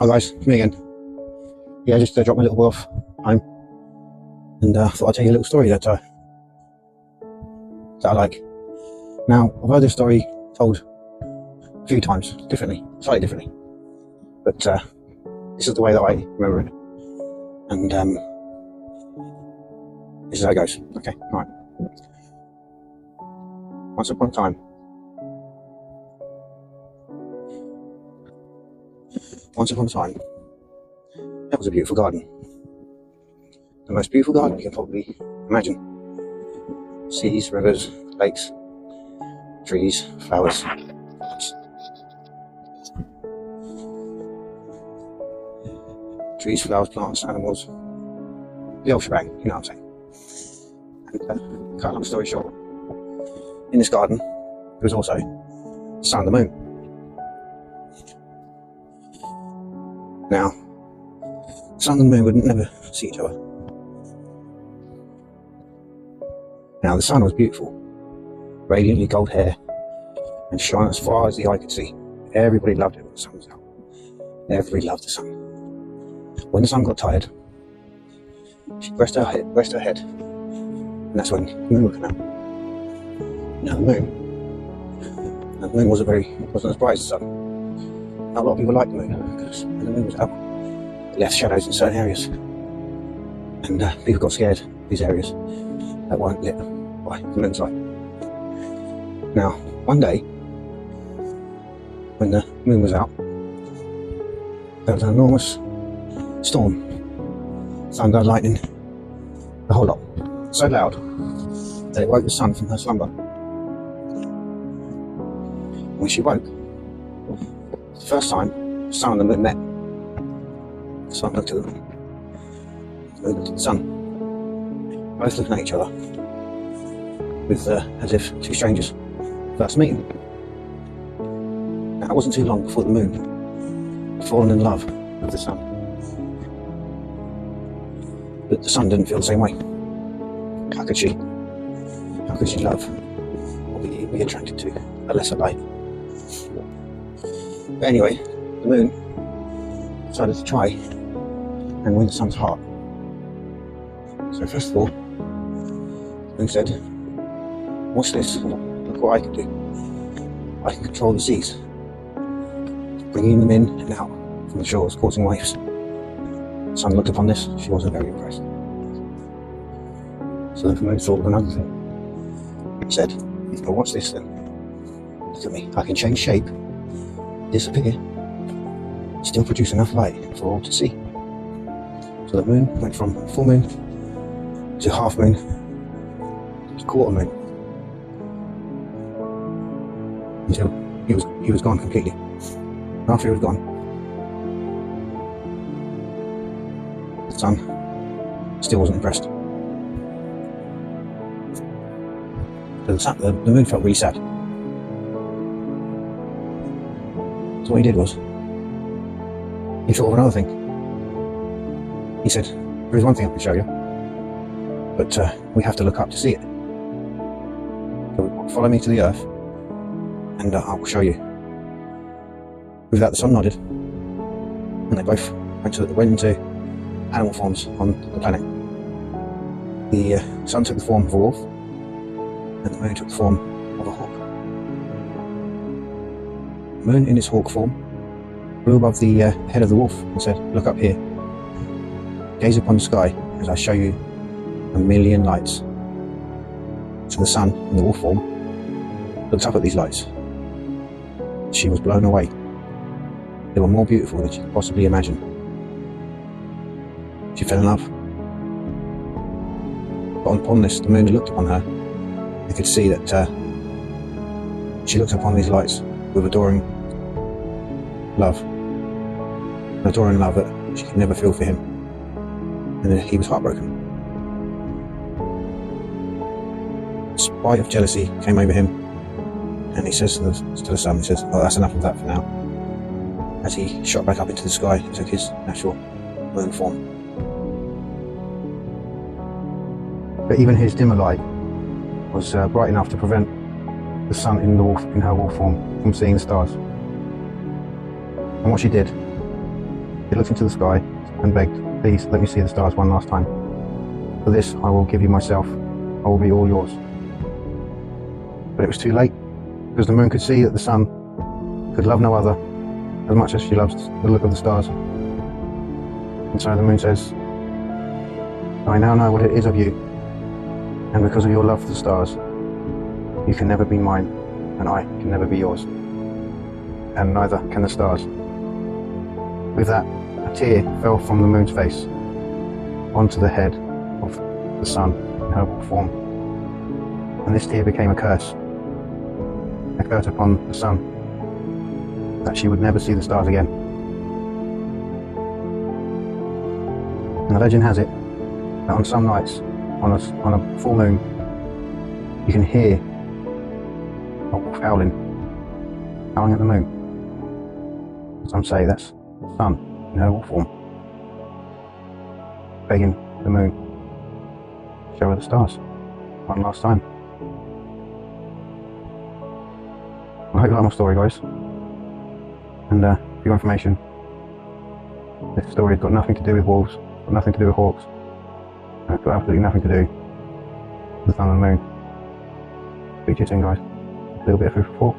Hi guys, it's me again. Yeah, just dropped my little boy off home, and thought I'd tell you a little story that I like. Now, I've heard this story told a few times, slightly differently, but this is the way that I remember it, and this is how it goes. Okay, right. Once upon a time, there was a beautiful garden. The most beautiful garden you can probably imagine. Seas, rivers, lakes, trees, flowers. Trees, flowers, plants, animals. The whole shebang, you know what I'm saying. And cut a long story short, in this garden, there was also the sun and the moon. Now, the sun and the moon would never see each other. Now, the sun was beautiful, radiantly gold hair, and shone as far as the eye could see. Everybody loved it when the sun was out. Everybody loved the sun. When the sun got tired, she rested her head, and that's when the moon would come out. Now, the moon wasn't as bright as the sun. Not a lot of people liked the moon, because when the moon was out, it left shadows in certain areas, and people got scared of these areas that weren't lit by the moon's light. Now, one day, when the moon was out, there was an enormous storm, thunder, lightning, the whole lot, so loud that it woke the sun from her slumber. When she woke, the first time the sun and the moon met, the sun looked at them, the moon looked at the sun, both looking at each other, with as if two strangers first meeting. Now, it wasn't too long before the moon had fallen in love with the sun, but the sun didn't feel the same way. How could she love or be attracted to a lesser light? But anyway, the moon decided to try and win the sun's heart. So first of all, the moon said, "What's this? Look what I can do. I can control the seas, bringing them in and out from the shores, causing waves." The sun looked upon this, she wasn't very impressed. So the moon thought of another thing. He said, "Well, what's this then? Look at me, I can change shape, disappear, still produce enough light for all to see." So the moon went from full moon to half moon to quarter moon, until he was gone completely. After he was gone, the sun still wasn't impressed. So the moon felt really sad. So what he did was, he thought of another thing. He said, "There is one thing I can show you, but we have to look up to see it. So follow me to the earth, and I will show you." With that, the sun nodded, and they both went into animal forms on the planet. The sun took the form of a wolf, and the moon took the form of a hawk. The moon, in its hawk form, flew above the head of the wolf and said, "Look up here. Gaze upon the sky as I show you 1,000,000 lights." So the sun, in the wolf form, looked up at these lights. She was blown away. They were more beautiful than she could possibly imagine. She fell in love. But upon this, the moon looked upon her. They could see that she looked upon these lights with adoring love. An adoring love that she could never feel for him. And then he was heartbroken. A spite of jealousy came over him, and he says to the sun, he says, "Oh, that's enough of that for now," as he shot back up into the sky and took his natural moon form. But even his dimmer light was bright enough to prevent the sun in her wolf form from seeing the stars. And what she did He looked into the sky and begged, "Please let me see the stars one last time. For this I will give you myself. I will be all yours." But it was too late, because the moon could see that the sun could love no other as much as she loves the look of the stars. And so the moon says, "I now know what it is of you, and because of your love for the stars, you can never be mine, and I can never be yours, and neither can the stars." With that, a tear fell from the moon's face onto the head of the sun in her form, and this tear became a curse upon the sun, that she would never see the stars again. And the legend has it that on some nights, on a full moon, you can hear a wolf howling at the moon. Some say that's the sun in her wolf form, begging the moon to show her the stars one last time. I hope you like my story, guys. And for your information, this story has got nothing to do with wolves, got nothing to do with hawks, and it's got absolutely nothing to do with the sun and the moon. Speak to you soon, guys. A little bit of food for thought.